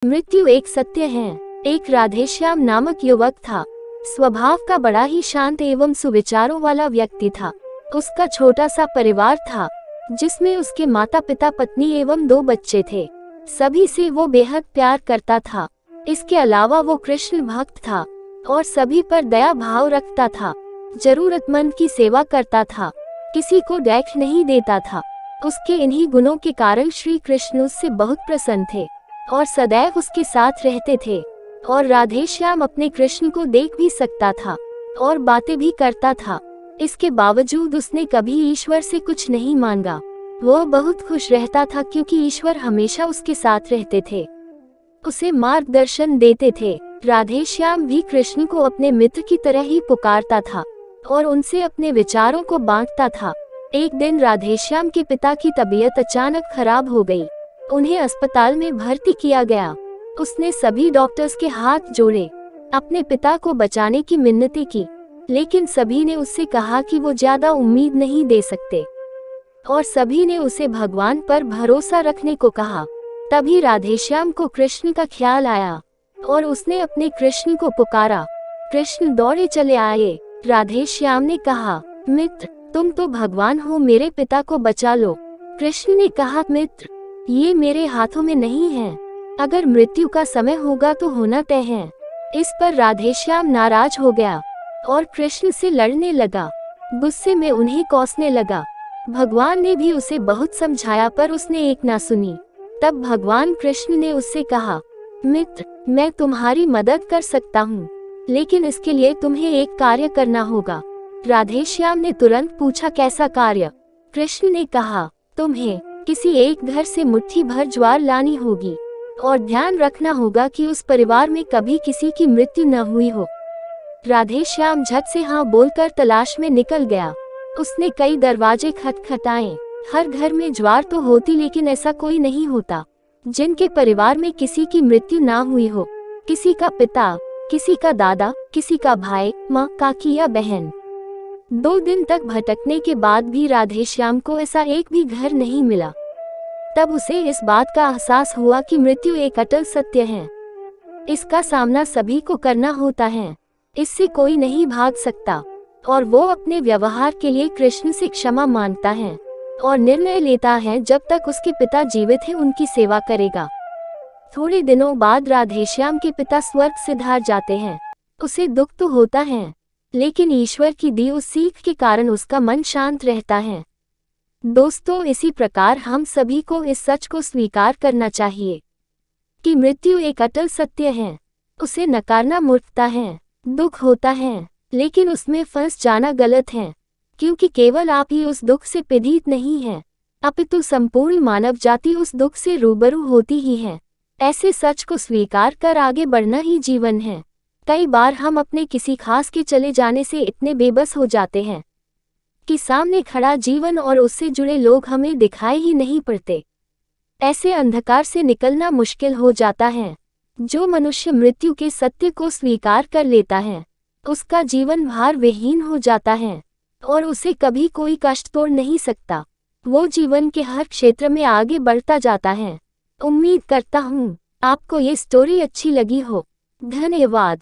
मृत्यु एक सत्य है। एक राधेश्याम नामक युवक था। स्वभाव का बड़ा ही शांत एवं सुविचारों वाला व्यक्ति था। उसका छोटा सा परिवार था, जिसमें उसके माता पिता, पत्नी एवं 2 बच्चे थे। सभी से वो बेहद प्यार करता था। इसके अलावा वो कृष्ण भक्त था और सभी पर दया भाव रखता था। जरूरतमंद की सेवा करता था, किसी को डैख नहीं देता था। उसके इन्हीं गुणों के कारण श्री कृष्ण उससे बहुत प्रसन्न थे और सदैव उसके साथ रहते थे। और राधेश्याम अपने कृष्ण को देख भी सकता था और बातें भी करता था। इसके बावजूद उसने कभी ईश्वर से कुछ नहीं मांगा। वह बहुत खुश रहता था क्योंकि ईश्वर हमेशा उसके साथ रहते थे, उसे मार्गदर्शन देते थे। राधेश्याम भी कृष्ण को अपने मित्र की तरह ही पुकारता था और उनसे अपने विचारों को बांटता था। एक दिन राधेश्याम के पिता की तबीयत अचानक खराब हो गई। उन्हें अस्पताल में भर्ती किया गया। उसने सभी डॉक्टर्स के हाथ जोड़े, अपने पिता को बचाने की मिन्नतें की, लेकिन सभी ने उससे कहा कि वो ज्यादा उम्मीद नहीं दे सकते और सभी ने उसे भगवान पर भरोसा रखने को कहा। तभी राधेश्याम को कृष्ण का ख्याल आया और उसने अपने कृष्ण को पुकारा। कृष्ण दौड़े चले आए। राधेश्याम ने कहा, मित्र, तुम तो भगवान हो, मेरे पिता को बचा लो। कृष्ण ने कहा, मित्र, ये मेरे हाथों में नहीं है। अगर मृत्यु का समय होगा तो होना तय है। इस पर राधेश्याम नाराज हो गया और कृष्ण से लड़ने लगा। गुस्से में उन्हें कोसने लगा। भगवान ने भी उसे बहुत समझाया पर उसने एक ना सुनी। तब भगवान कृष्ण ने उससे कहा, मित्र, मैं तुम्हारी मदद कर सकता हूँ, लेकिन इसके लिए तुम्हें एक कार्य करना होगा। राधेश्याम ने तुरंत पूछा, कैसा कार्य? कृष्ण ने कहा, तुम्हें किसी एक घर से मुट्ठी भर ज्वार लानी होगी और ध्यान रखना होगा कि उस परिवार में कभी किसी की मृत्यु न हुई हो। राधेश्याम झट से हाँ बोलकर तलाश में निकल गया। उसने कई दरवाजे खटखटाए। हर घर में ज्वार तो होती, लेकिन ऐसा कोई नहीं होता जिनके परिवार में किसी की मृत्यु ना हुई हो। किसी का पिता, किसी का दादा, किसी का भाई, माँ, काकी या बहन। 2 दिन तक भटकने के बाद भी राधेश्याम को ऐसा एक भी घर नहीं मिला। तब उसे इस बात का एहसास हुआ कि मृत्यु एक अटल सत्य है। इसका सामना सभी को करना होता है, इससे कोई नहीं भाग सकता। और वो अपने व्यवहार के लिए कृष्ण से क्षमा मांगता है और निर्णय लेता है जब तक उसके पिता जीवित हैं उनकी सेवा करेगा। थोड़े दिनों बाद राधेश्याम के पिता स्वर्ग सिधार जाते हैं। उसे दुख तो होता है, लेकिन ईश्वर की दी उस सीख के कारण उसका मन शांत रहता है। दोस्तों, इसी प्रकार हम सभी को इस सच को स्वीकार करना चाहिए कि मृत्यु एक अटल सत्य है। उसे नकारना मूर्खता है। दुख होता है, लेकिन उसमें फंस जाना गलत है, क्योंकि केवल आप ही उस दुख से पीड़ित नहीं हैं, अपितु संपूर्ण मानव जाति उस दुख से रूबरू होती ही है। ऐसे सच को स्वीकार कर आगे बढ़ना ही जीवन है। कई बार हम अपने किसी खास के चले जाने से इतने बेबस हो जाते हैं कि सामने खड़ा जीवन और उससे जुड़े लोग हमें दिखाई ही नहीं पड़ते। ऐसे अंधकार से निकलना मुश्किल हो जाता है। जो मनुष्य मृत्यु के सत्य को स्वीकार कर लेता है, उसका जीवन भार विहीन हो जाता है और उसे कभी कोई कष्ट तोड़ नहीं सकता। वो जीवन के हर क्षेत्र में आगे बढ़ता जाता है। उम्मीद करता हूँ आपको ये स्टोरी अच्छी लगी हो। धन्यवाद।